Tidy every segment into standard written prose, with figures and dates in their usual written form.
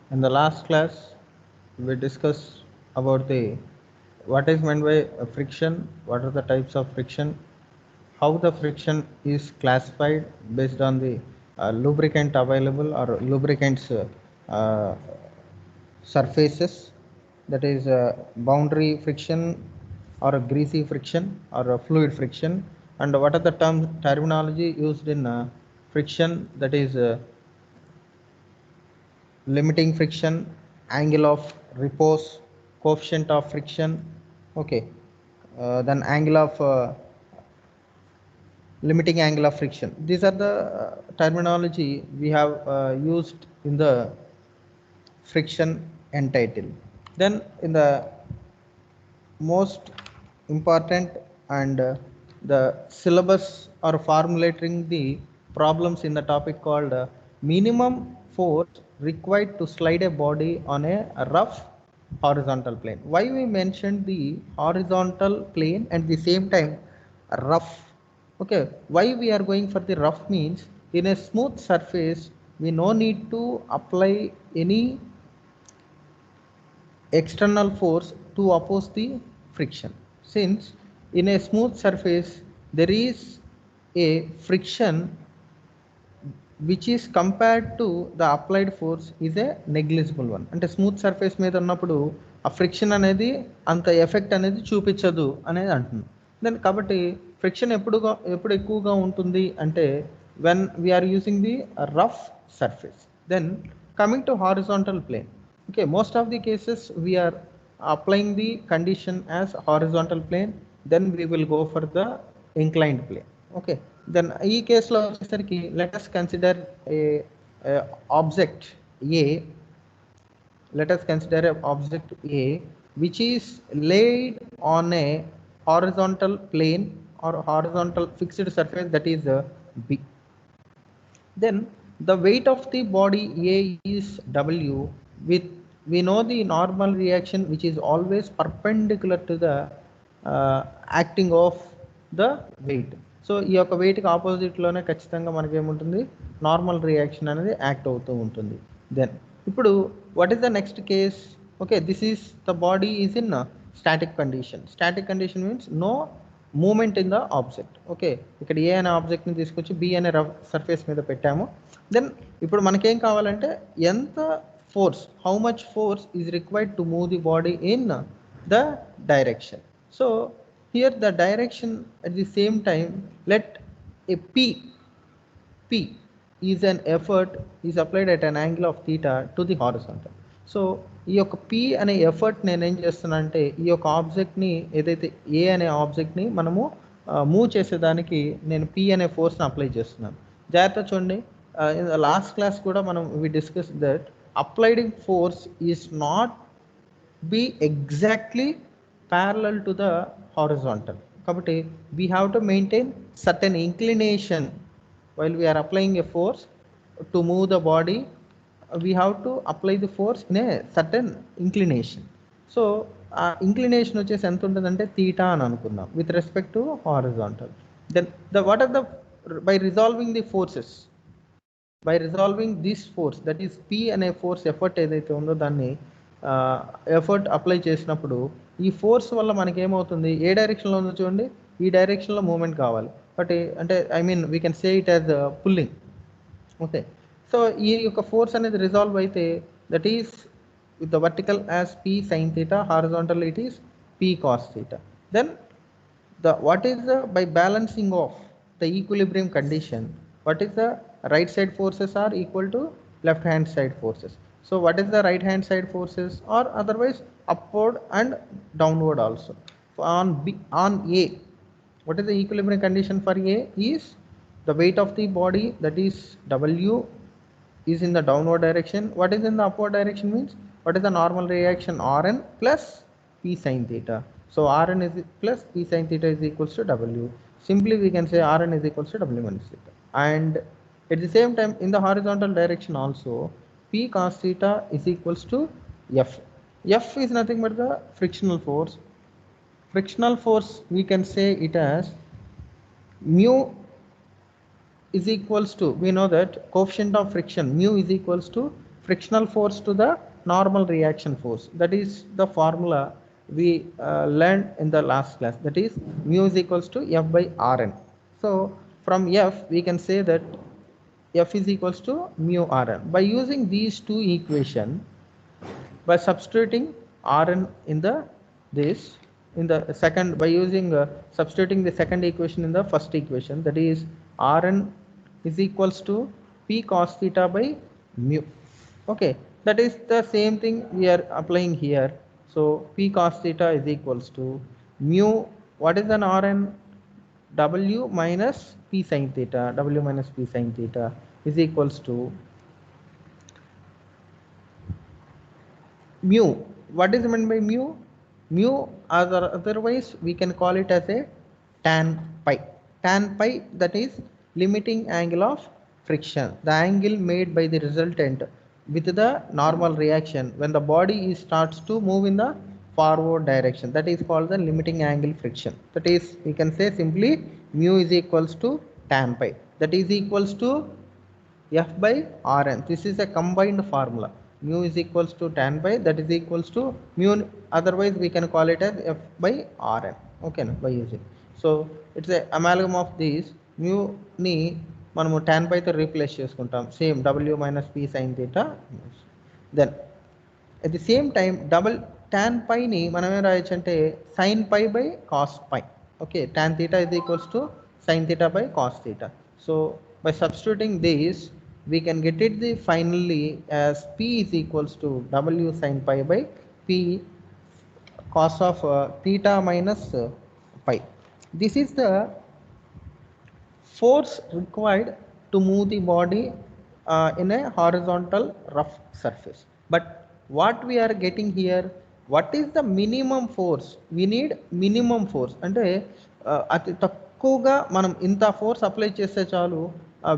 In the last class, we discussed about the what is meant by friction, what are the types of friction, how the friction is classified based on the lubricant available or lubricants uh, surfaces, that is boundary friction or a greasy friction or a fluid friction, and what are the terminology used in friction, that is limiting friction, angle of repose, coefficient of friction, okay, then angle of limiting angle of friction. These are the terminology we have used in the friction entitle. Then in the most important and the syllabus or formulating the problems in the topic called minimum force required to slide a body on a rough horizontal plane. Why we mentioned the horizontal plane and the same time rough? Okay, why we are going for the rough means in a smooth surface we no need to apply any external force to oppose the friction, since in a smooth surface there is a friction which is compared to the applied force is a negligible one. అంటే smooth surface మీద ఉన్నప్పుడు ఆ friction అనేది అంత effect అనేది చూపించదు అనేది అంటున్నాం. దెన్ కాబట్టి ఫ్రిక్షన్ ఎప్పుడు ఎక్కువగా ఉంటుంది అంటే when we are using the rough surface. Then coming to horizontal plane, okay, most of the cases we are applying the condition as horizontal plane, then we will go for the inclined plane. Okay, then ఈ కేసులో వచ్చేసరికి let us consider a object a, let us consider a object a which is laid on a horizontal plane or horizontal fixed surface, that is b. Then the weight of the body a is w, with we know the normal reaction which is always perpendicular to the acting of the weight. So ఈ యొక్క వెయిట్కి ఆపోజిట్లోనే ఖచ్చితంగా మనకి ఏముంటుంది, normal reaction అనేది act అవుతూ ఉంటుంది. Then ఇప్పుడు what is the next case? Okay, this is the body is in static condition. Static condition means no movement in the object. Okay, ఇక్కడ ఏ అనే ఆబ్జెక్ట్ని తీసుకొచ్చి బి అనే సర్ఫేస్ మీద పెట్టాము. దెన్ ఇప్పుడు మనకేం కావాలంటే ఎంత force, how much force is required to move the body in the direction. So here the direction at the same time, let a p is an effort is applied at an angle of theta to the horizontal. So ఈ యొక్క p అనే effort నేను ఏం చేస్తున్నా అంటే ఈ యొక్క ఆబ్జెక్ట్ని ఏదైతే ఏ అనే ఆబ్జెక్ట్ని మనము మూవ్ చేసేదానికి నేను p అనే ఫోర్స్ని అప్లై చేస్తున్నాను. జాగ్రత్త చూడండి, ఇన్ ద లాస్ట్ క్లాస్ కూడా మనం we discuss that applied force is not be exactly parallel to the horizontal. కాబట్టి we have to maintain certain inclination while we are applying a force to move the body. We have to apply the force in a certain inclination. So ఆ inclination వచ్చేసి ఎంత ఉంటుందంటే theta అని అనుకుందాం with respect to horizontal. Then what are the by resolving the forces, by resolving this force, that is P అనే force effort ఏదైతే ఉందో దాన్ని ఎఫర్ట్ అప్లై చేసినప్పుడు ఈ ఫోర్స్ వల్ల మనకి ఏమవుతుంది, ఏ డైరెక్షన్లో ఉందో చూడండి, ఈ డైరెక్షన్లో మూమెంట్ కావాలి. బట్ అంటే I mean we can say it as pulling. Okay, so ఈ యొక్క ఫోర్స్ అనేది రిజాల్వ్ అయితే that is with the vertical as P sine theta, horizontal it is P cos theta. Then the what is the by balancing of the equilibrium condition, what is the right side forces are equal to left hand side forces. So what is the right hand side forces, or otherwise upward and downward also. On b, on a, what is the equilibrium condition for a is the weight of the body, that is w, is in the downward direction. What is in the upward direction means what is the normal reaction, Rn plus p sin theta. So Rn is plus p sin theta is equals to w. Simply we can say Rn is equals to w minus theta. And at the same time in the horizontal direction also p cos theta is equals to f. F is nothing but the frictional force. Frictional force we can say it as mu is equals to, we know that coefficient of friction mu is equals to frictional force to the normal reaction force. That is the formula we learned in the last class. That is mu is equals to F by Rn. So from F we can say that F is equals to mu Rn. By using these two equations, by substituting Rn in the second, by using substituting the second equation in the first equation, that is Rn is equals to P cos theta by mu. Okay, that is the same thing we are applying here. So P cos theta is equals to mu. What is an Rn? W minus P sin theta. W minus P sin theta is equals to mu. What is meant by mu? Mu, otherwise we can call it as a tan pi. Tan pi, that is limiting angle of friction, the angle made by the resultant with the normal reaction when the body starts to move in the forward direction. That is called the limiting angle friction. That is, we can say simply mu is equals to tan pi. That is equals to F by Rn. This is a combined formula. Mu is equals to tan pi, that is equals to mu, otherwise we can call it as F by Rn. Okay, by using. So it's a amalgam of these. Mu ni మనము tan pi తో replace చేసుకుంటాం, same W minus P sin theta. Then at the same time double tan pi ని మనం ఏం రాయొచ్చు అంటే sin pi by cos pi. Okay, tan theta is equals to sin theta by cos theta. So by substituting this, we can get it the finally as P is equals to W sin pi by P cos of theta minus pi. This is the force required to move the body in a horizontal rough surface. But what we are getting here, what is the minimum force? We need minimum force. అంటే అతి తక్కువగా మనం ఇంత force apply చేస్తే చాలు,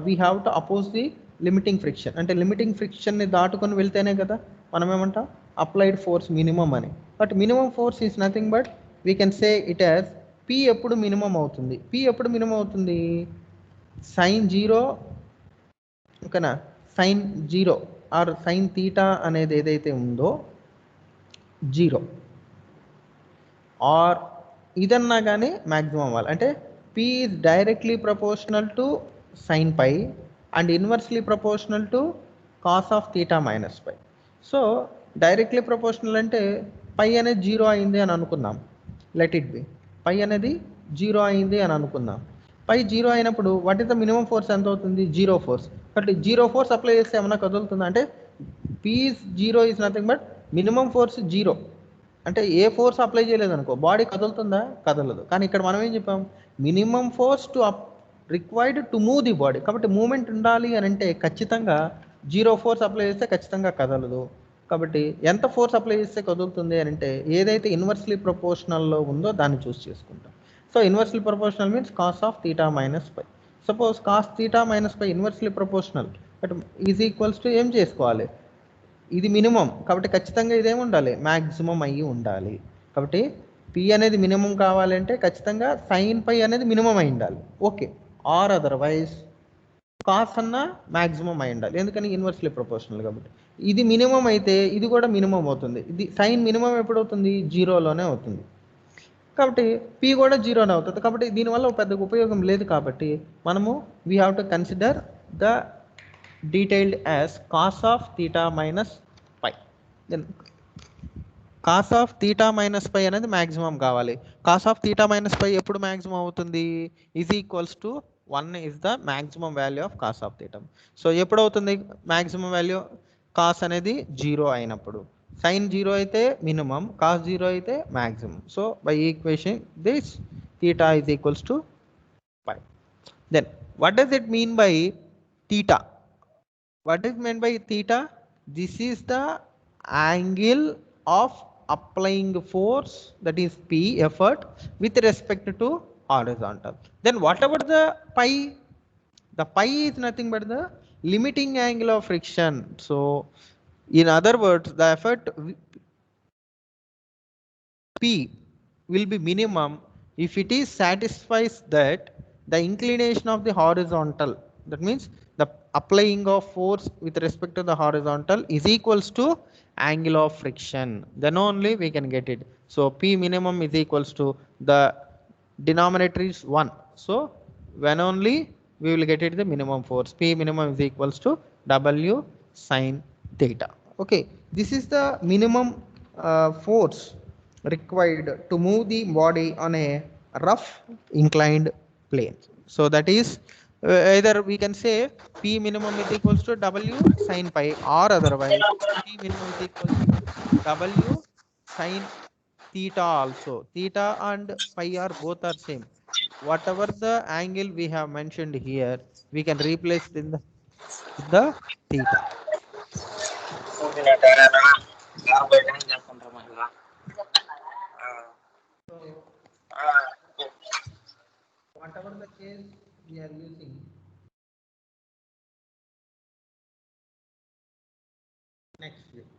we have to oppose the limiting friction. అంటే limiting ఫ్రిక్షన్ని దాటుకొని వెళ్తేనే కదా మనం ఏమంటాం అప్లైడ్ ఫోర్స్ మినిమం అని. But minimum force is nothing but we can say it as P ఎప్పుడు మినిమం అవుతుంది? P ఎప్పుడు మినిమం అవుతుంది? సైన్ జీరో, ఓకేనా, sine zero or sine theta అనేది ఏదైతే ఉందో జీరో ఆర్ ఇదన్నా కానీ మ్యాక్సిమం అవ్వాలి. అంటే P is directly proportional to sine pi and inversely proportional to cos of theta minus pi. So directly proportional అంటే పై అనేది జీరో అయింది అని అనుకుందాం, లెట్ ఇట్ బి. పై అనేది జీరో అయింది అని అనుకుందాం. పై జీరో అయినప్పుడు what is the minimum force ఎంత అవుతుంది? Zero force. కాబట్టి జీరో ఫోర్స్ అప్లై చేస్తే ఏమన్నా కదులుతుందా? అంటే P zero is nothing but minimum force zero. అంటే ఏ ఫోర్స్ అప్లై చేయలేదు అనుకో, బాడీ కదులుతుందా? కదలదు. కానీ ఇక్కడ మనం ఏం చెప్పాం, minimum force to required to move the body. కాబట్టి మూమెంట్ ఉండాలి అని అంటే ఖచ్చితంగా జీరో ఫోర్స్ అప్లై చేస్తే ఖచ్చితంగా కదలదు. కాబట్టి ఎంత ఫోర్స్ అప్లై చేస్తే కదులుతుంది అని అంటే ఏదైతే ఇన్వర్స్లీ ప్రపోర్షనల్లో ఉందో దాన్ని చూస్ చేసుకుంటాం. So inversely proportional means cos of theta minus pi. Suppose cos theta minus pi inversely proportional but is equals to ఏం చేసుకోవాలి, ఇది మినిమం కాబట్టి ఖచ్చితంగా ఇదేమి ఉండాలి, మ్యాక్సిమం అయ్యి ఉండాలి. కాబట్టి P అనేది మినిమం కావాలంటే ఖచ్చితంగా సైన్ పై అనేది మినిమం అయి ఉండాలి. ఓకే, ఆర్ అదర్వైజ్ కాస్ అన్న మ్యాక్సిమం అయి ఉండాలి. ఎందుకని ఇన్వర్స్లీ ప్రపోర్షనల్ కాబట్టి. ఇది మినిమం అయితే ఇది కూడా మినిమం అవుతుంది. ఇది సైన్ మినిమం ఎప్పుడు అవుతుంది? జీరోలోనే అవుతుంది. కాబట్టి P కూడా జీరోనే అవుతుంది. కాబట్టి దీనివల్ల పెద్ద ఉపయోగం లేదు. కాబట్టి మనము we have to consider the detailed as cos of theta minus pi. Then cos of theta minus pi అనేది మ్యాక్సిమం కావాలి. Cos of theta minus pi ఎప్పుడు మ్యాక్సిమం అవుతుంది? Is equals to 1 is the maximum value of cos of theta. So ఎప్పుడు అవుతుంది maximum value? Cos అనేది zero అయినప్పుడు. Sine zero అయితే minimum, cos zero అయితే maximum. So by equation this theta is equals to pi. Then what does it mean by theta? What is meant by theta? This is the angle of applying force, that is P effort with respect to horizontal. Then what about the pi? The pi is nothing but the limiting angle of friction. So in other words, the effort P will be minimum if it is satisfies that the inclination of the horizontal, that means the applying of force with respect to the horizontal is equals to angle of friction, then only we can get it. So P minimum is equals to, the denominator is 1, so when only we will get it the minimum force. P minimum is equals to W sine theta. Okay, this is the minimum force required to move the body on a rough inclined plane. So that is, either we can say P minimum is equals to W sine pi, or otherwise P minimum is equals to W sine theta also. Theta and pi are both are same. Whatever the angle we have mentioned here, we can replace it in the theta. So whatever the case we are using, next week.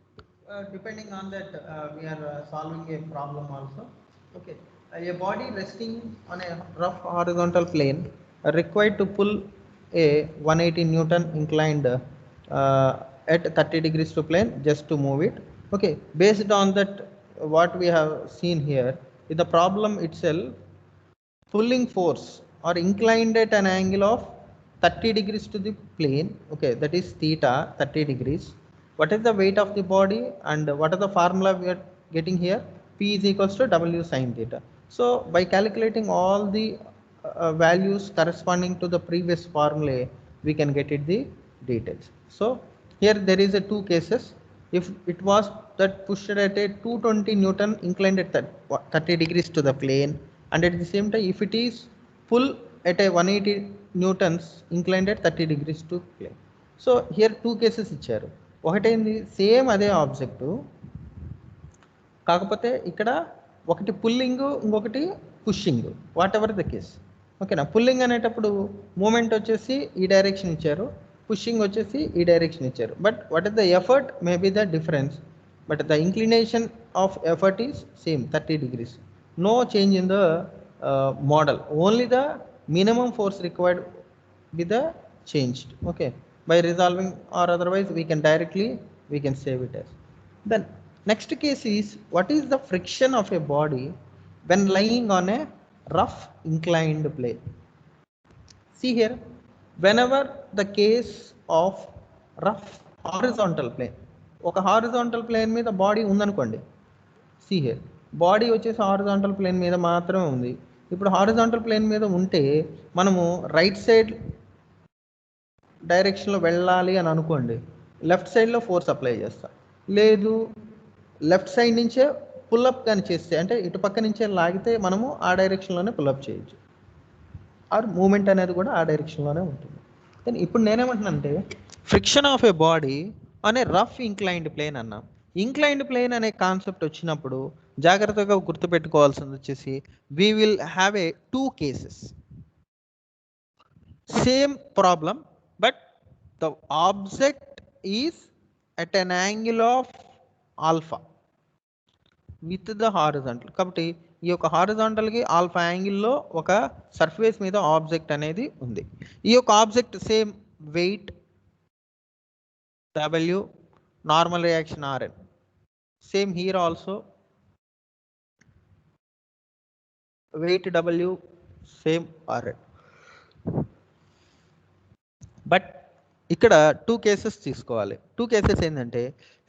Depending on that, we are solving a problem also. Okay, a body resting on a rough horizontal plane required to pull a 180 Newton inclined at 30 degrees to plane just to move it. Okay, based on that, what we have seen here in the problem itself, pulling force or inclined at an angle of 30 degrees to the plane, okay, that is theta 30 degrees. What is the weight of the body, and what are the formula we are getting here? P is equals to W sine theta. So by calculating all the values corresponding to the previous formula, we can get it the details. So here there is a two cases. If it was that pushed at a 220 Newton inclined at 30 degrees to the plane, and at the same time if it is pull at a 180 Newtons inclined at 30 degrees to plane. So here two cases ఇచ్చారు. ఒకటేంది same అదే object, కాకపోతే ఇక్కడ ఒకటి pulling ఇంకొకటి pushing, what ever the case. ఓకేనా, pulling అనేటప్పుడు moment వచ్చేసి ఈ డైరెక్షన్ ఇచ్చారు, పుషింగ్ వచ్చేసి ఈ డైరెక్షన్ ఇచ్చారు. But what is the effort may be the difference, but the inclination of effort is same 30 degrees. No change in the model, only the minimum force required be the changed. Okay, by resolving or otherwise we can directly we can save it as. Then next case is, what is the friction of a body when lying on a rough inclined plane? See here, whenever the case of rough horizontal plane, ఒక horizontal plane మీద body ఉందనుకోండి. See here, body వచ్చేసి horizontal plane మీద మాత్రమే ఉంది. ఇప్పుడు horizontal plane మీద ఉంటే మనము రైట్ సైడ్ డైరెక్షన్లో వెళ్ళాలి అని అనుకోండి, లెఫ్ట్ సైడ్లో ఫోర్స్ అప్లై చేస్తా. లేదు, లెఫ్ట్ సైడ్ నుంచే పుల్అప్ కానీ చేస్తే, అంటే ఇటు పక్క నుంచే లాగితే మనము ఆ డైరెక్షన్లోనే పుల్అప్ చేయొచ్చు, ఆర్ మూమెంట్ అనేది కూడా ఆ డైరెక్షన్లోనే ఉంటుంది. కానీ ఇప్పుడు నేనేమంటున్నానంటే, ఫ్రిక్షన్ ఆఫ్ ఏ బాడీ అనే రఫ్ ఇంక్లైన్డ్ ప్లేన్ అన్నాం. ఇంక్లైన్డ్ ప్లేన్ అనే కాన్సెప్ట్ వచ్చినప్పుడు జాగ్రత్తగా గుర్తుపెట్టుకోవాల్సింది వచ్చేసి, we will have a two cases, same problem, but the object is at an angle of alpha with the horizontal. కాబట్టి ఈ యొక్క హారిజాంటల్కి ఆల్ఫా యాంగిల్లో ఒక సర్ఫేస్ మీద ఆబ్జెక్ట్ అనేది ఉంది. ఈ యొక్క object same weight W, normal reaction Rn, same here also weight W, same Rn. But ఇక్కడ టూ కేసెస్ తీసుకోవాలి. టూ కేసెస్ ఏంటంటే,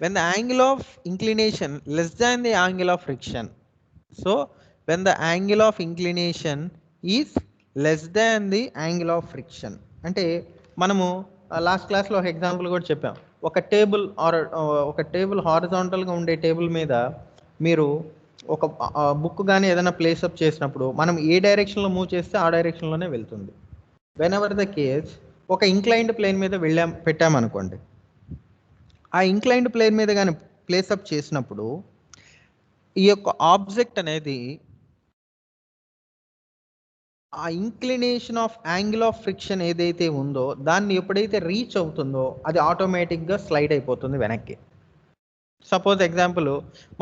when the angle of inclination less than the angle of friction. So when the angle of inclination is less than the angle of friction, అంటే మనము last క్లాస్లో ఒక example కూడా చెప్పాం. ఒక టేబుల్ ఆర్ ఒక టేబుల్ హారిజాంటల్గా ఉండే టేబుల్ మీద మీరు ఒక బుక్ కానీ ఏదైనా ప్లేసప్ చేసినప్పుడు మనం ఏ డైరెక్షన్లో మూవ్ చేస్తే ఆ డైరెక్షన్లోనే వెళ్తుంది. వెన్ ఎవర్ ద కేస్ ఒక ఇంక్లైన్డ్ ప్లేన్ మీద పెట్టామనుకోండి, ఆ ఇంక్లైన్డ్ ప్లేన్ మీద కానీ ప్లేసప్ చేసినప్పుడు ఈ యొక్క ఆబ్జెక్ట్ అనేది ఆ inclination of angle of friction ఏదైతే ఉందో దాన్ని ఎప్పుడైతే రీచ్ అవుతుందో అది ఆటోమేటిక్గా స్లైడ్ అయిపోతుంది వెనక్కి. సపోజ్ ఎగ్జాంపుల్,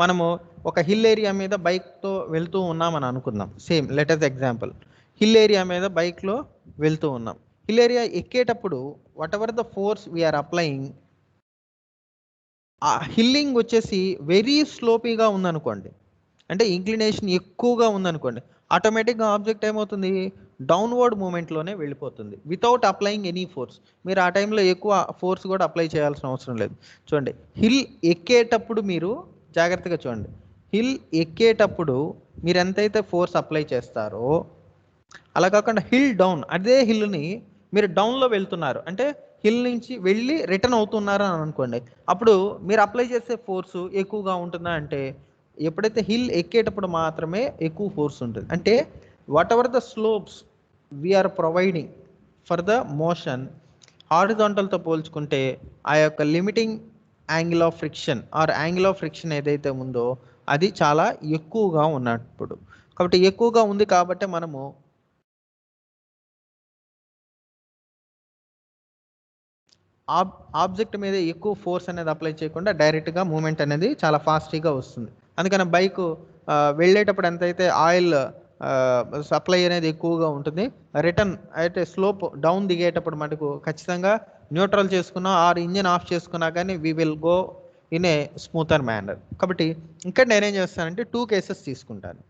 మనము ఒక హిల్ ఏరియా మీద బైక్తో వెళ్తూ ఉన్నామని అనుకుందాం. Same let us example, hill area మీద బైక్లో వెళ్తూ ఉన్నాం. హిల్ ఏరియా ఎక్కేటప్పుడు whatever the force we are applying, ఆ హిల్లింగ్ వచ్చేసి వెరీ స్లోపీగా ఉందనుకోండి, అంటే ఇంక్లినేషన్ ఎక్కువగా ఉందనుకోండి, ఆటోమేటిక్గా ఆబ్జెక్ట్ ఏమవుతుంది, డౌన్వర్డ్ మూమెంట్లోనే వెళ్ళిపోతుంది వితౌట్ అప్లయింగ్ ఎనీ ఫోర్స్. మీరు ఆ టైంలో ఎక్కువ ఫోర్స్ కూడా అప్లై చేయాల్సిన అవసరం లేదు. చూడండి, హిల్ ఎక్కేటప్పుడు మీరు జాగ్రత్తగా చూడండి, హిల్ ఎక్కేటప్పుడు మీరు ఎంతైతే ఫోర్స్ అప్లై చేస్తారో, అలా కాకుండా హిల్ డౌన్, అదే హిల్ని మీరు డౌన్లో వెళ్తున్నారు అంటే హిల్ నుంచి వెళ్ళి రిటర్న్ అవుతున్నారు అని అనుకోండి, అప్పుడు మీరు అప్లై చేసే ఫోర్సు ఎక్కువగా ఉంటుందా అంటే, ఎప్పుడైతే హిల్ ఎక్కేటప్పుడు మాత్రమే ఎక్కువ ఫోర్స్ ఉంటుంది. అంటే whatever the slopes we are providing for the motion, హారిజాంటల్తో పోల్చుకుంటే ఆ యొక్క limiting angle of friction or angle of friction ఏదైతే ఉందో అది చాలా ఎక్కువగా ఉన్నప్పుడు, కాబట్టి ఎక్కువగా ఉంది కాబట్టి మనము ఆబ్జెక్ట్ మీద ఎక్కువ ఫోర్స్ అనేది అప్లై చేయకుండా డైరెక్ట్గా మూమెంట్ అనేది చాలా ఫాస్ట్గా వస్తుంది. అందుకని బైక్ వెళ్ళేటప్పుడు ఎంతైతే ఆయిల్ సప్లై అనేది ఎక్కువగా ఉంటుంది, రిటర్న్ అయితే స్లోప్ డౌన్ దిగేటప్పుడు మటుకు ఖచ్చితంగా న్యూట్రల్ చేసుకున్నా ఆర్ ఇంజిన్ ఆఫ్ చేసుకున్నా కానీ we will go in a smoother manner. కాబట్టి ఇక్కడ నేనేం చేస్తానంటే 2 కేసెస్ తీసుకుంటాను.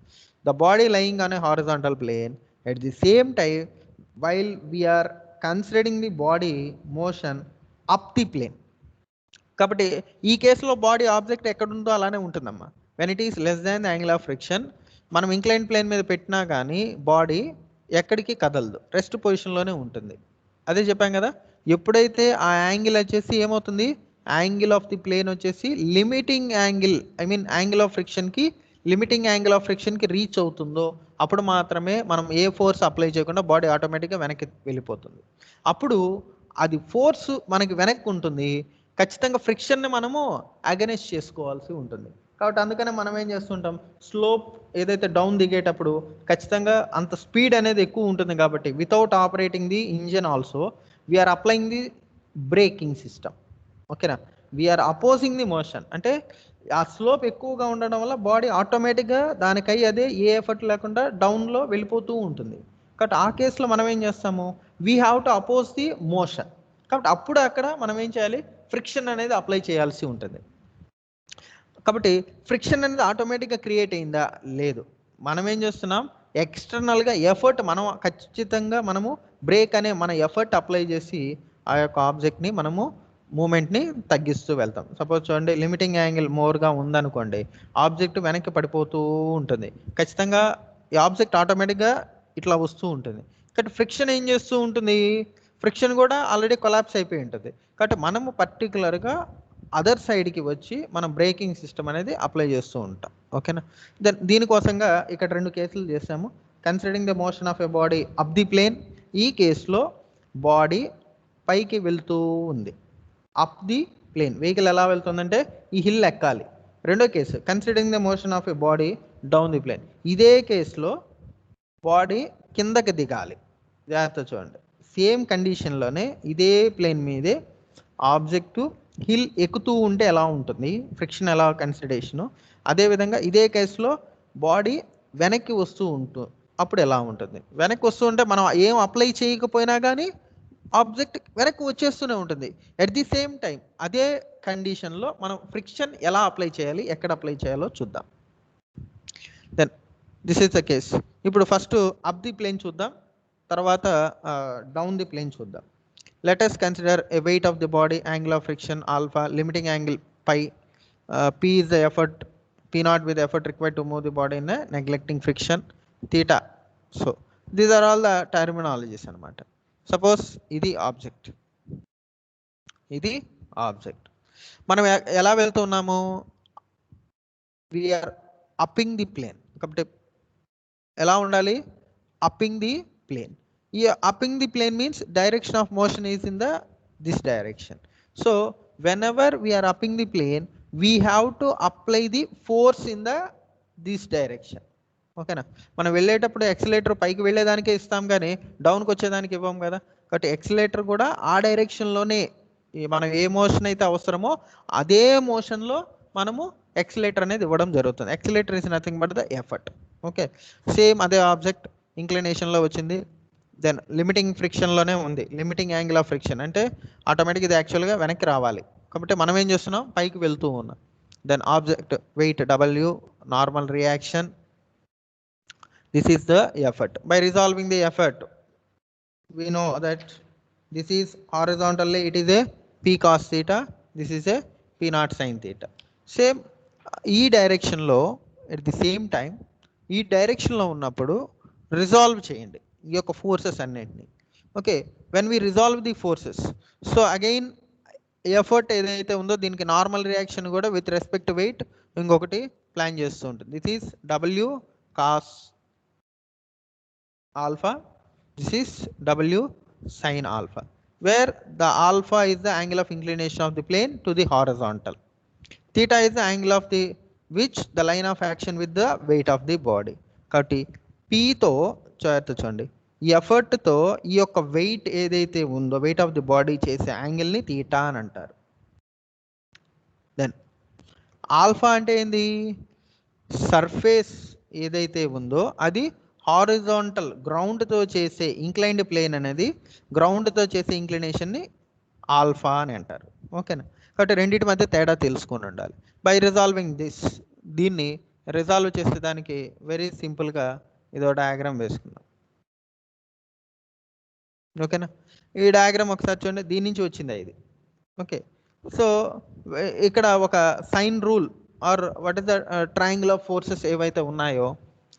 The body lying on a horizontal plane, at the same time while we are considering the body motion up the plane. కాబట్టి ఈ కేసులో బాడీ ఆబ్జెక్ట్ ఎక్కడుందో అలానే ఉంటుందమ్మా. When it is less than the angle of friction, మనం incline plane మీద పెట్టినా కానీ బాడీ ఎక్కడికి కదలదు, రెస్ట్ పొజిషన్లోనే ఉంటుంది. అదే చెప్పాం కదా, ఎప్పుడైతే ఆ యాంగిల్ వచ్చేసి ఏమవుతుంది, యాంగిల్ ఆఫ్ ది ప్లేన్ వచ్చేసి limiting angle, I mean angle of ఫ్రిక్షన్కి, లిమిటింగ్ యాంగిల్ ఆఫ్ ఫ్రిక్షన్కి రీచ్ అవుతుందో అప్పుడు మాత్రమే మనం ఏ ఫోర్స్ అప్లై చేయకుండా బాడీ ఆటోమేటిక్గా వెనక్కి వెళ్ళిపోతుంది. అప్పుడు అది ఫోర్స్ మనకి వెనక్కి ఉంటుంది, ఖచ్చితంగా ఫ్రిక్షన్ని మనము అగెనెస్ట్ చేసుకోవాల్సి ఉంటుంది. కాబట్టి అందుకనే మనం ఏం చేస్తుంటాం, స్లోప్ ఏదైతే డౌన్ దిగేటప్పుడు ఖచ్చితంగా అంత స్పీడ్ అనేది ఎక్కువ ఉంటుంది కాబట్టి without operating the engine also we are applying the braking system. ఓకేనా, వీఆర్ అపోజింగ్ ది మోషన్, అంటే ఆ స్లోప్ ఎక్కువగా ఉండడం వల్ల బాడీ ఆటోమేటిక్గా దానికై అదే ఏ ఎఫర్ట్ లేకుండా డౌన్లో వెళ్ళిపోతూ ఉంటుంది. కాబట్టి ఆ కేసులో మనం ఏం చేస్తాము, we have to oppose the motion. కాబట్టి అప్పుడు అక్కడ మనం ఏం చేయాలి, ఫ్రిక్షన్ అనేది అప్లై చేయాల్సి ఉంటుంది. కాబట్టి ఫ్రిక్షన్ అనేది ఆటోమేటిక్గా క్రియేట్ అయిందా, లేదు. మనం ఏం చేస్తున్నాం, ఎక్స్టర్నల్గా ఎఫర్ట్ మనం ఖచ్చితంగా మనము బ్రేక్ అనే మన ఎఫర్ట్ అప్లై చేసి ఆ యొక్క ఆబ్జెక్ట్ని మనము మూమెంట్ని తగ్గిస్తూ వెళ్తాం. సపోజ్ చూడండి, లిమిటింగ్ యాంగిల్ మోర్గా ఉందనుకోండి, ఆబ్జెక్ట్ వెనక్కి పడిపోతూ ఉంటుంది, ఖచ్చితంగా ఈ ఆబ్జెక్ట్ ఆటోమేటిక్గా ఇట్లా వస్తూ ఉంటుంది. కాబట్టి ఫ్రిక్షన్ ఏం చేస్తూ ఉంటుంది, ఫ్రిక్షన్ కూడా ఆల్రెడీ కొలాప్స్ అయిపోయి ఉంటుంది. కాబట్టి మనము పర్టికులర్గా అదర్ సైడ్కి వచ్చి మనం బ్రేకింగ్ సిస్టమ్ అనేది అప్లై చేస్తూ ఉంటాం. ఓకేనా, దీనికోసంగా ఇక్కడ 2 కేసులు చేసాము. Considering the motion of a body up the plane, ఈ కేసులో బాడీ పైకి వెళ్తూ ఉంది, అప్ ది ప్లేన్. వెహికల్ ఎలా వెళ్తుందంటే ఈ హిల్ ఎక్కాలి. రెండో case considering the motion of a body down the plane, ఇదే కేసులో బాడీ కిందకి దిగాలి. జాగ్రత్త చూడండి, సేమ్ కండిషన్లోనే ఇదే ప్లేన్ మీదే ఆబ్జెక్టు హిల్ ఎక్కుతూ ఉంటే ఎలా ఉంటుంది, ఫ్రిక్షన్ ఎలా కన్సిడరేషను, అదేవిధంగా ఇదే కేసులో బాడీ వెనక్కి వస్తూ ఉంటుంది, అప్పుడు ఎలా ఉంటుంది. వెనక్కి వస్తూ ఉంటే మనం ఏం అప్లై చేయకపోయినా కానీ ఆబ్జెక్ట్ వెనక్కి వచ్చేస్తూనే ఉంటుంది. ఎట్ ది సేమ్ టైం అదే కండిషన్లో మనం ఫ్రిక్షన్ ఎలా అప్లై చేయాలి, ఎక్కడ అప్లై చేయాలో చూద్దాం. Then this is the case. ఇప్పుడు ఫస్ట్ అప్ ది ప్లేన్ చూద్దాం, తర్వాత డౌన్ ది ప్లేన్ చూద్దాం. Let us consider a weight of the body, angle of friction alpha, limiting angle pi, p is the effort, p naught with the effort required to move the body in a neglecting friction, theta. So these are all the terminologies anamata. Suppose ఇది object, ఇది object, మనం ఎలా వెళ్తున్నాము, we are upping the plane. కాబట్టి ఎలా ఉండాలి, upping the plane. Upping the plane means direction of motion is in this direction. So whenever we are upping the plane, we have to apply the force in this direction. ఓకేనా, మనం వెళ్ళేటప్పుడు accelerator పైకి వెళ్ళేదానికే ఇస్తాం కానీ డౌన్కి వచ్చేదానికి ఇవ్వం కదా. కాబట్టి ఎక్సిలేటర్ కూడా ఆ డైరెక్షన్లోనే మనం ఏ మోషన్ అయితే అవసరమో అదే మోషన్లో మనము ఎక్సిలేటర్ అనేది ఇవ్వడం జరుగుతుంది. Accelerator is nothing but the effort. Okay, same అదే ఆబ్జెక్ట్ ఇంక్లినేషన్లో వచ్చింది, దెన్ లిమిటింగ్ ఫ్రిక్షన్లోనే ఉంది. లిమిటింగ్ యాంగిల్ ఆఫ్ ఫ్రిక్షన్ అంటే ఆటోమేటిక్ ఇది యాక్చువల్గా వెనక్కి రావాలి. కాబట్టి మనం ఏం చేస్తున్నాం, పైకి వెళ్తూ ఉన్నాం. Then object weight W, normal reaction, this is the effort. By resolving the effort, we know that this is horizontally it is a P cos theta, this is a P naught sin theta. Same ఈ డైరెక్షన్లో at the same time ఈ డైరెక్షన్లో ఉన్నప్పుడు resolve చేయండి ఈ యొక్క forces అన్నింటినీ. Okay, when we resolve the forces, so again effort ఏదైతే ఉందో దీనికి నార్మల్ రియాక్షన్ కూడా విత్ రెస్పెక్ట్ వెయిట్ ఇంకొకటి ప్లాన్ చేస్తూ ఉంటుంది. This is W cos alpha, this is W sin alpha, where the alpha is the angle of inclination of the plane to the horizontal. Theta is the angle of the which the line of action with the weight of the body. కాబట్టి Pతో చూడండి, ఈ ఎఫర్ట్తో ఈ యొక్క wait ఏదైతే ఉందో weight of the body చేసే యాంగిల్ని theta అని అంటారు. దెన్ ఆల్ఫా అంటే ఏంది, సర్ఫేస్ ఏదైతే ఉందో అది హారిజాంటల్ గ్రౌండ్తో చేసే ఇంక్లైన్డ్ ప్లేన్ అనేది గ్రౌండ్తో చేసే ఇంక్లినేషన్ని ఆల్ఫా అని అంటారు. ఓకేనా, కాబట్టి రెండింటి మధ్య తేడా తెలుసుకొని ఉండాలి. బై రిజాల్వింగ్ దిస్, దీన్ని రిజాల్వ్ చేసేదానికి వెరీ సింపుల్గా ఇదో డయాగ్రామ్ వేసుకుందాం. ఓకేనా, ఈ డయాగ్రామ్ ఒకసారి చూడండి, దీని నుంచి వచ్చింది ఇది. ఓకే, సో ఇక్కడ ఒక sine rule or what is the triangle of forces ఏవైతే ఉన్నాయో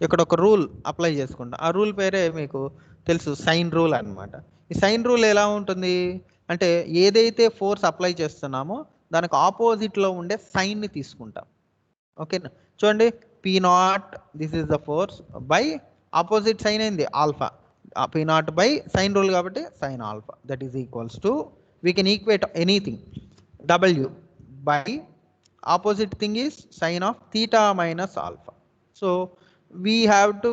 ఇక్కడ ఒక రూల్ అప్లై చేసుకుంటాం. ఆ రూల్ పేరే మీకు తెలుసు, సైన్ రూల్ అనమాట. ఈ సైన్ రూల్ ఎలా ఉంటుంది అంటే ఏదైతే ఫోర్స్ అప్లై చేస్తున్నామో దానికి ఆపోజిట్లో ఉండే సైన్ని తీసుకుంటాం. ఓకేనా, చూడండి P naught, this is the force, by opposite sine అయింది alpha, P naught by sine rule కాబట్టి sine alpha, that is equals to, we can equate anything, W by opposite thing is sin of theta minus alpha. So we have to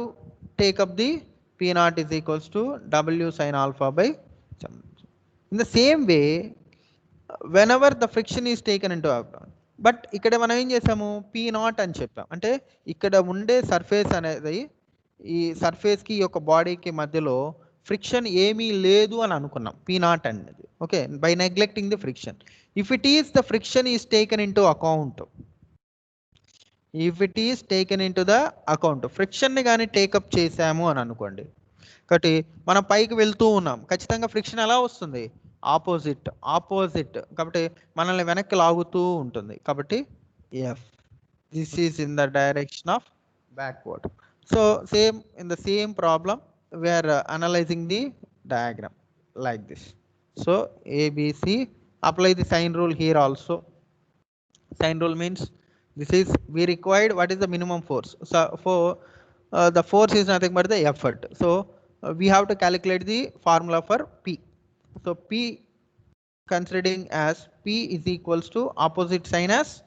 take up the P naught is equals to W sin alpha by. In the same way, whenever the friction is taken into account, but ఇక్కడ మనం ఏం చేసాము, P not అని చెప్పాం. అంటే ఇక్కడ ఉండే surface అనేది ఈ సర్ఫేస్కి ఈ యొక్క బాడీకి మధ్యలో ఫ్రిక్షన్ ఏమీ లేదు అని అనుకున్నాం, P నాట్ అనేది. Okay, by neglecting the friction. If it is the friction is taken in to account, if it is taken in to the account, ఫ్రిక్షన్ని కానీ టేకప్ చేసాము అని అనుకోండి, కాబట్టి మనం పైకి వెళ్తూ ఉన్నాం, ఖచ్చితంగా ఫ్రిక్షన్ ఎలా వస్తుంది, ఆపోజిట్, కాబట్టి మనల్ని వెనక్కి లాగుతూ ఉంటుంది. కాబట్టి F, this is in the direction of backward. So same in the same problem we are analysing the diagram like this. So ABC, apply the sine rule here also. Sine rule means this is, we required what is the minimum force. So for the force is nothing but the effort. So we have to calculate the formula for P. So P, considering as P is equals to opposite sign as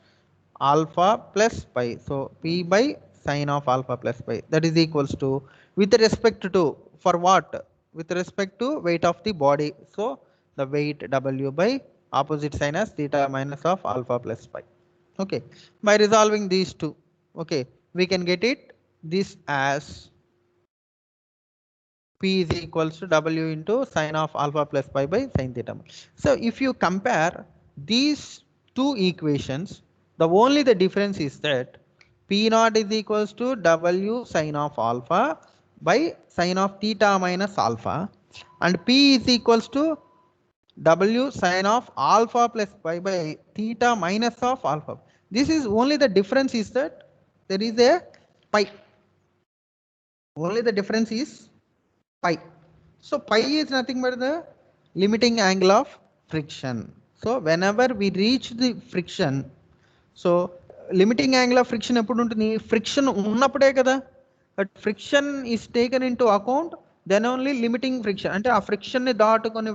alpha plus pi. So P by sine of alpha plus pi, that is equals to, with respect to, for what, with respect to weight of the body. So the weight W by opposite sign as theta minus of alpha plus pi. Okay, by resolving these two, okay, we can get it this as P is equals to W into sine of alpha plus pi by sin theta. So if you compare these two equations, the only the difference is that P naught is equals to W sine of alpha by sine of theta minus alpha, and P is equals to W sine of alpha plus pi by theta minus of alpha. This is only the difference is that there is a pi. Only the difference is pi. So pi is nothing but the limiting angle of friction. So whenever we reach the friction, so limiting angle of friction ఎప్పుడు ఉంటుంది, friction ఉన్నప్పుడే కదా. But friction is taken in to account, then only limiting friction, అంటే ఆ ఫ్రిక్షన్ని దాటుకొని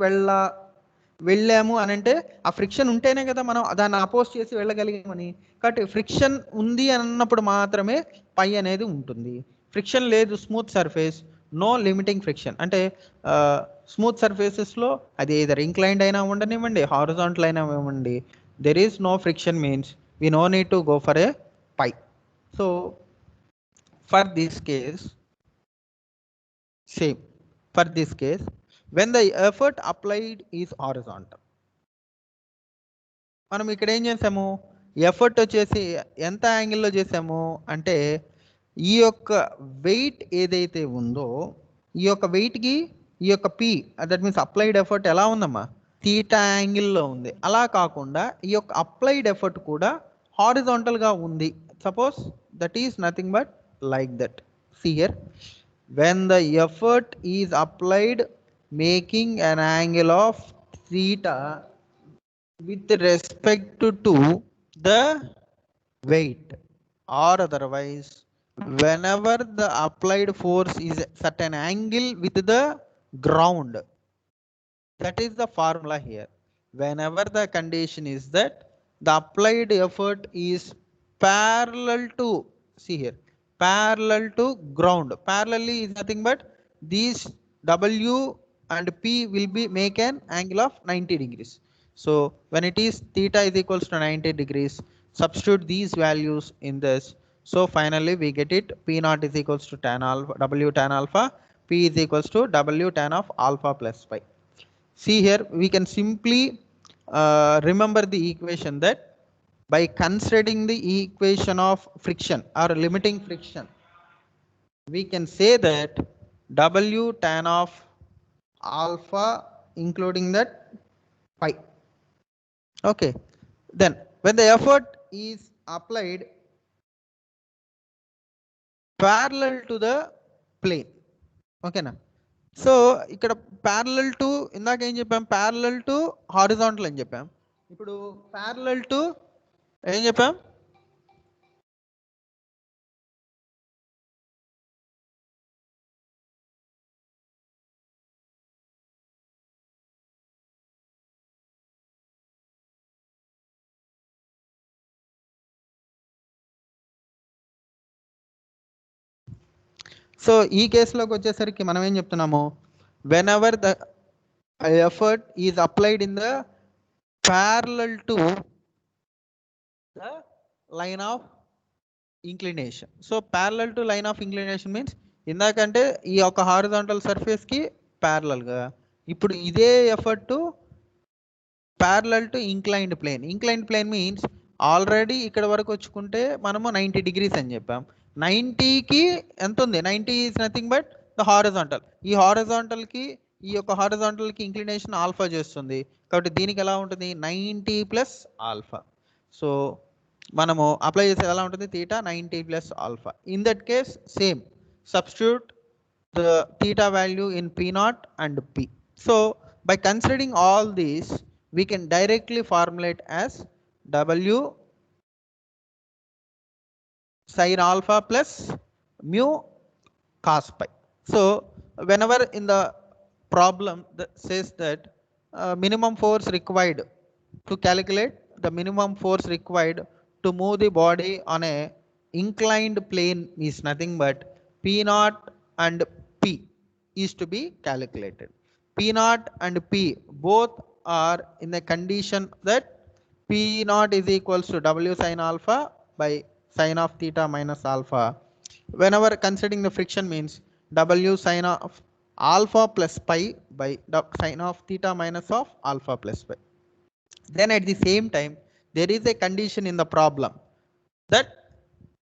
వెళ్ళాము అని అంటే ఆ ఫ్రిక్షన్ ఉంటేనే కదా మనం దాన్ని అపోజ్ చేసి వెళ్ళగలిగామని. కాబట్టి ఫ్రిక్షన్ ఉంది అన్నప్పుడు మాత్రమే పై అనేది ఉంటుంది. ఫ్రిక్షన్ లేదు, smooth surface, no limiting friction. అంటే స్మూత్ సర్ఫేసెస్లో అది ఏదర్ ఇంక్లైన్డ్ అయినా ఉండనివ్వండి, హారిజాంటల్ అయినా ఇవ్వండి, there is no friction means we no need to go for a pi. So for this case same, for this case, when the effort applied is horizontal. మనం ఇక్కడ ఏం చేసాము, ఎఫర్ట్ వచ్చేసి ఎంత యాంగిల్లో చేసాము అంటే ఈ యొక్క వెయిట్ ఏదైతే ఉందో ఈ యొక్క వెయిట్కి ఈ యొక్క P, that means applied effort ఎలా ఉందమ్మా, థీటా యాంగిల్లో ఉంది. అలా కాకుండా ఈ యొక్క అప్లైడ్ ఎఫర్ట్ కూడా హారిజాంటల్గా ఉంది. Suppose that is nothing but like that. See here, when the effort is applied making an angle of theta with respect to the weight, or otherwise whenever the applied force is a certain angle with the ground. That is the formula here. Whenever the condition is that the applied effort is parallel to, see here, parallel to ground. Parallelly is nothing but these W and P will be make an angle of 90 degrees. So when it is theta is equals to 90 degrees, substitute these values in this. So finally we get it, P naught is equals to tan alpha, W tan alpha, P is equals to W tan of alpha plus pi. See here, we can simply remember the equation that by considering the equation of friction or limiting friction, we can say that W tan of alpha including that pi. Okay, then when the effort is applied parallel to the plane, okay na. So ఇక్కడ parallel to, ఇందాక ఏం చెప్పాం, parallel to horizontal అని చెప్పాం. ఇప్పుడు parallel to ఏం చెప్పాం, so ఈ కేసులోకి వచ్చేసరికి మనం ఏం చెప్తున్నాము, whenever the effort is applied in the parallel to the line of inclination. So parallel to line of inclination means ఇందాకంటే ఈ యొక్క హారిజాంటల్ సర్ఫేస్కి ప్యారలల్గా, ఇప్పుడు ఇదే effort parallel to inclined plane. Inclined plane means already ఇక్కడ వరకు వచ్చుకుంటే మనము 90 degrees అని చెప్పాం. 90కి ఎంత ఉంది, 90 is nothing but the horizontal. ఈ హారిజాంటల్కి ఈ యొక్క హారిజాంటల్కి ఇంక్లినేషన్ ఆల్ఫా చేస్తుంది, కాబట్టి దీనికి ఎలా ఉంటుంది, 90 ప్లస్ ఆల్ఫా. సో మనము అప్లై చేసేది ఎలా ఉంటుంది, theta 90 plus alpha. In that case same, substitute the theta value in P naught and P. So by considering all these, we can directly formulate as W sin alpha plus mu cos pi. So whenever in the problem that says that minimum force required, to calculate the minimum force required to move the body on a inclined plane is nothing but P naught and P is to be calculated. P naught and P both are in the condition that P naught is equals to W sin alpha by sin of theta minus alpha. Whenever considering the friction means W sin of alpha plus pi by sin of theta minus of alpha plus pi. Then at the same time there is a condition in the problem that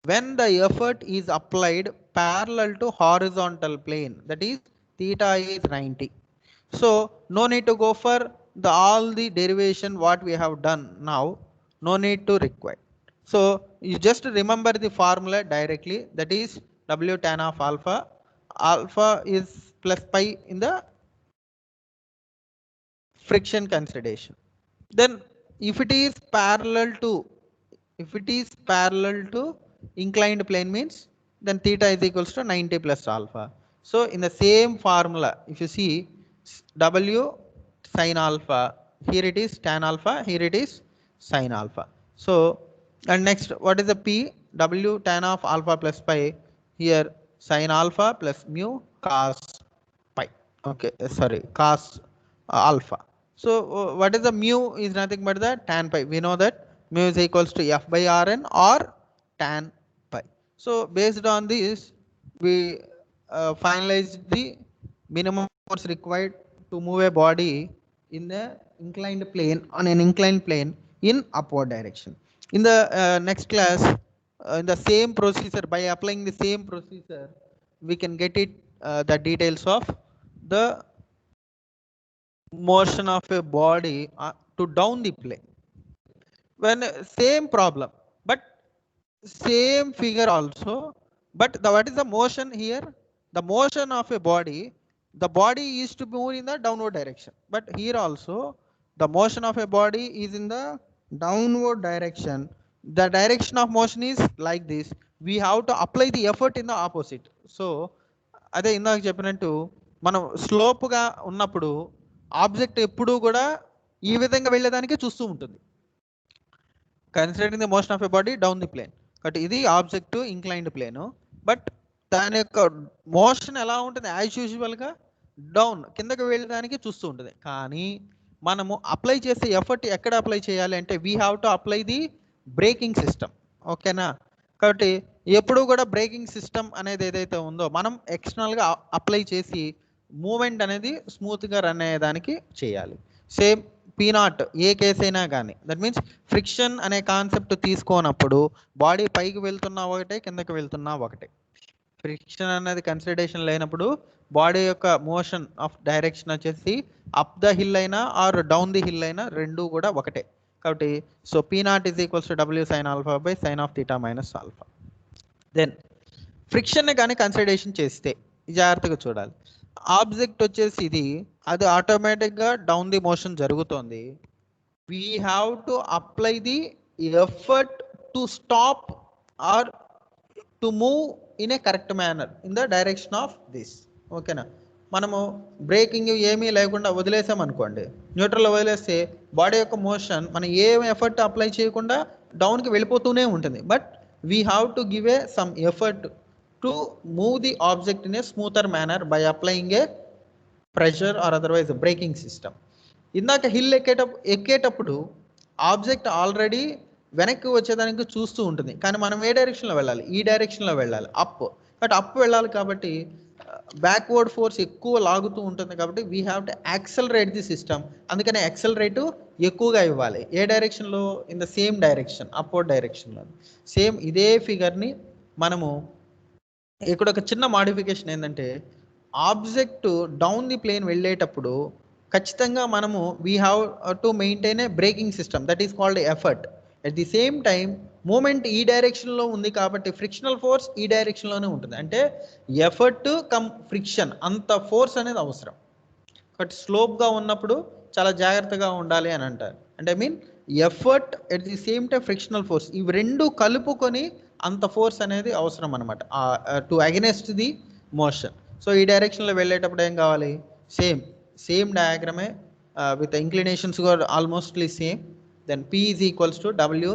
when the effort is applied parallel to horizontal plane, that is theta is 90. So no need to go for the all the derivation what we have done now, no need to require. So you just remember the formula directly, that is W tan of alpha. Alpha is plus pi in the friction consideration. Then if it is parallel to inclined plane means then theta is equals to 90 plus alpha. So in the same formula, if you see W sin alpha, here it is tan alpha, here it is sin alpha. So and next, what is the P? W tan of alpha plus pi, here sin alpha plus mu cos pi. Okay, sorry, cos alpha. So what is the mu is nothing but the tan pi. We know that mu is equals to F by Rn or tan pi. So based on this, we finalize the minimum force required to move a body in the inclined plane, on an inclined plane in upward direction. In the next class, in the same procedure, by applying the same procedure, we can get it the details of the motion of a body to down the plane. When same problem, but same figure also, but what is the motion here? The motion of a body, the body is to move in the downward direction, but here also the motion of a body is in the downward direction. The direction of motion is like this. We have to apply the effort in the opposite. So అదే ఇందాక చెప్పినట్టు మనం స్లోప్గా ఉన్నప్పుడు object ఎప్పుడూ కూడా ఈ విధంగా వెళ్ళేదానికి చూస్తూ ఉంటుంది, considering the motion of a body down the plane. But ఇది ఆబ్జెక్ట్ ఇంక్లైన్డ్ ప్లేన్, బట్ దాని యొక్క మోషన్ ఎలా ఉంటుంది? యాజ్ యూజువల్గా డౌన్, కిందకి వెళ్ళడానికి చూస్తూ ఉంటుంది. కానీ మనము అప్లై చేసే ఎఫర్ట్ ఎక్కడ అప్లై చేయాలి అంటే we have to apply the braking system. ఓకేనా? కాబట్టి ఎప్పుడు కూడా బ్రేకింగ్ సిస్టమ్ అనేది ఏదైతే ఉందో మనం ఎక్స్టర్నల్గా అప్లై చేసి మూమెంట్ అనేది స్మూత్గా రన్ అయ్యేదానికి చేయాలి. సేమ్ P0 ఏ కేసు అయినా కానీ, దట్ మీన్స్ ఫ్రిక్షన్ అనే కాన్సెప్ట్ తీసుకోనప్పుడు బాడీ పైకి వెళ్తున్నా ఒకటే, కిందకి వెళ్తున్నా ఒకటే. ఫ్రిక్షన్ అనేది కన్సిడరేషన్ లేనప్పుడు బాడీ యొక్క మోషన్ ఆఫ్ డైరెక్షన్ వచ్చేసి అప్ ద హిల్ అయినా ఆర్ డౌన్ ది హిల్ అయినా రెండూ కూడా ఒకటే. కాబట్టి so P0 is equals to W sin alpha by sin of theta minus alpha. Then ఫ్రిక్షన్ని కానీ కన్సిడరేషన్ చేస్తే జాగ్రత్తగా చూడాలి. ఆబ్జెక్ట్ వచ్చేసి ఇది, అది ఆటోమేటిక్గా డౌన్ ది మోషన్ జరుగుతోంది. We have to apply the effort to stop or to move in a correct manner in the direction of this. ఓకేనా? మనము బ్రేకింగ్ ఏమీ లేకుండా వదిలేసాం అనుకోండి, న్యూట్రల్లో వదిలేస్తే బాడీ యొక్క మోషన్ మనం ఏం ఎఫర్ట్ అప్లై చేయకుండా డౌన్కి వెళ్ళిపోతూనే ఉంటుంది. But we have to give a some effort to move the object in a smoother manner by applying a pressure or otherwise a braking system. ఇందాక హిల్ ఎక్కేటప్పుడు ఆబ్జెక్ట్ ఆల్రెడీ వెనక్కి వచ్చేదానికి చూస్తూ ఉంటుంది, కానీ మనం ఏ డైరెక్షన్లో వెళ్ళాలి? ఈ డైరెక్షన్లో వెళ్ళాలి, అప్. బట్ అప్ వెళ్ళాలి కాబట్టి బ్యాక్వర్డ్ ఫోర్స్ ఎక్కువ లాగుతూ ఉంటుంది. కాబట్టి we have to accelerate the system. అందుకని యాక్సలరేటు ఎక్కువగా ఇవ్వాలి. ఏ డైరెక్షన్లో? In the same direction, upward డైరెక్షన్లో. సేమ్ ఇదే ఫిగర్ని మనము ఇక్కడ ఒక చిన్న మాడిఫికేషన్ ఏంటంటే, ఆబ్జెక్ట్ డౌన్ ది ప్లేన్ వెళ్ళేటప్పుడు ఖచ్చితంగా మనము we have to maintain a braking system, that is called effort. At the same time moment ఈ డైరెక్షన్లో ఉంది కాబట్టి ఫ్రిక్షనల్ ఫోర్స్ ఈ డైరెక్షన్లోనే ఉంటుంది. అంటే ఎఫర్ట్ కమ్ ఫ్రిక్షన్, అంత ఫోర్స్ అనేది అవసరం. బట్ స్లోప్గా ఉన్నప్పుడు చాలా జాగ్రత్తగా ఉండాలి అని అంటారు. అంటే I mean effort at the same time frictional force, ఇవి రెండు కలుపుకొని అంత ఫోర్స్ అనేది అవసరం అనమాట to against the motion. So ఈ డైరెక్షన్లో వెళ్ళేటప్పుడు ఏం కావాలి? సేమ్ డయాగ్రమే విత్ ఇంక్లినేషన్స్ కూడా almostly same. Then P is equals to W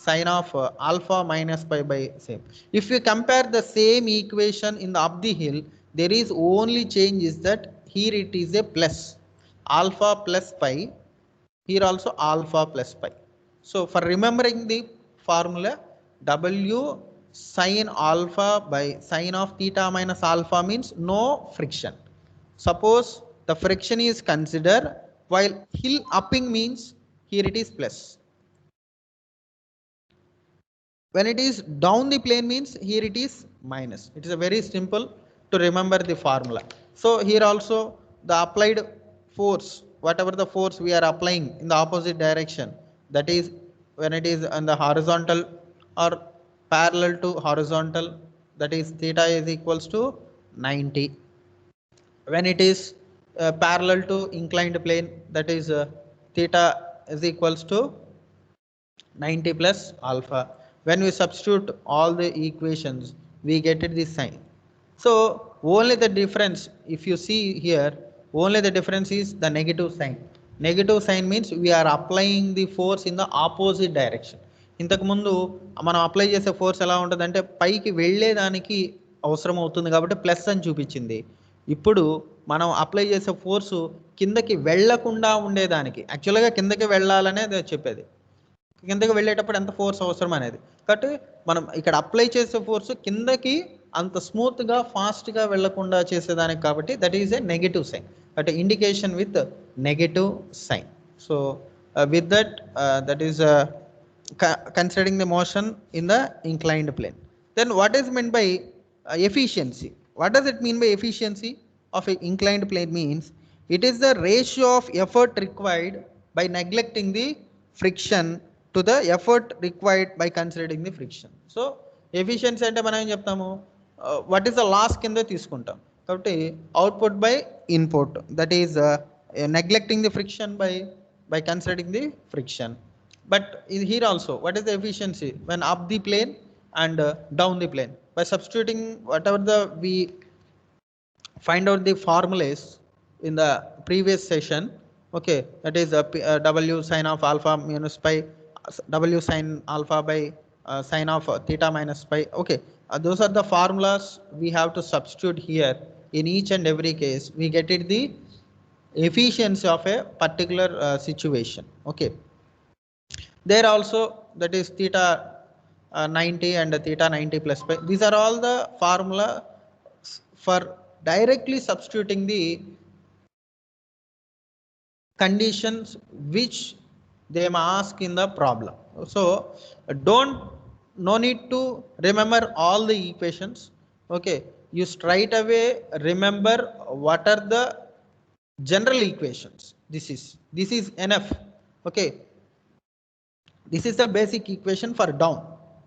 sin of alpha minus pi by same. If you compare the same equation in the up the hill, there is only change is that here it is a plus alpha plus pi, here also alpha plus pi. So for remembering the formula, W sin alpha by sin of theta minus alpha means no friction. Suppose the friction is considered while hill upping means here it is plus. When it is down the plane means here it is minus. It is a very simple to remember the formula. So here also the applied force, whatever the force we are applying in the opposite direction, that is when it is on the horizontal or parallel to horizontal, that is theta is equals to 90. When it is parallel to inclined plane, that is theta is equals to 90 plus alpha. When we substitute all the equations, we get it this sign. So only the difference, if you see here, only the difference is the negative sign. Negative sign means we are applying the force in the opposite direction. ఇంతకు ముందు మనం apply చేసే force ఎలా ఉంటుందంటే పైకి వెళ్ళేదానికి అవసరం అవుతుంది కాబట్టి ప్లస్ అని చూపించింది. ఇప్పుడు మనం అప్లై చేసే ఫోర్సు కిందకి వెళ్ళకుండా ఉండేదానికి, యాక్చువల్గా కిందకి వెళ్ళాలనేది చెప్పేది, కిందకి వెళ్ళేటప్పుడు ఎంత ఫోర్స్ అవసరం అనేది. కాబట్టి మనం ఇక్కడ అప్లై చేసే ఫోర్సు కిందకి అంత స్మూత్గా ఫాస్ట్గా వెళ్లకుండా చేసేదానికి కాబట్టి that is a negative sign, అంటే indication with negative sign. So with that that is considering the motion in the inclined plane. Then what is meant by efficiency? What does it mean by efficiency of an inclined plane? Means it is the ratio of effort required by neglecting the friction to the effort required by considering the friction. So efficiency అంటే మనం ఏం చెప్తాము, what is the loss కింద తీసుకుంటాం. కాబట్టి output by input, that is neglecting the friction by considering the friction. But here also, what is the efficiency when up the plane and down the plane? By substituting whatever we find out the formulas in the previous session, okay, that is w sine of alpha minus pi, w sine alpha by sine of theta minus pi. Okay, those are the formulas we have to substitute here. In each and every case we get it the efficiency of a particular situation. Okay, there also, that is theta 90 and theta 90 plus pi. These are all the formula for directly substituting the conditions which they may ask in the problem. So no need to remember all the equations. Okay, you straight away remember what are the general equations. This is enough. Okay, this is the basic equation for down.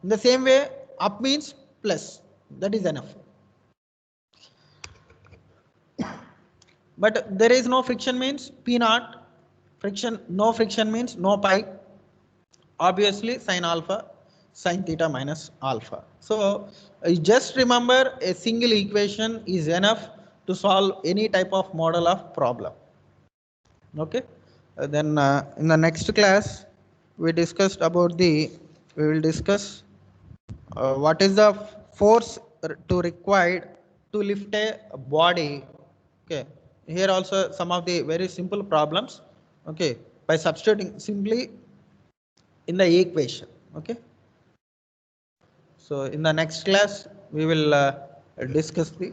In the same way, up means plus, that is enough. But there is no friction means P naught. Friction, no friction means no pi. Obviously sin alpha sin theta minus alpha. So you just remember a single equation is enough to solve any type of model of problem. Okay, then in the next class we will discuss what is the force to required to lift a body. Okay, here also some of the very simple problems, okay, by substituting simply in the equation. Okay, so in the next class we will discuss the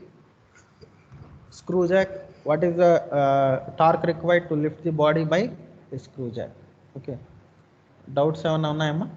screw jack. What is the torque required to lift the body by a screw jack? Okay, doubts ఏమన్నా ఉన్నాయమ్మా?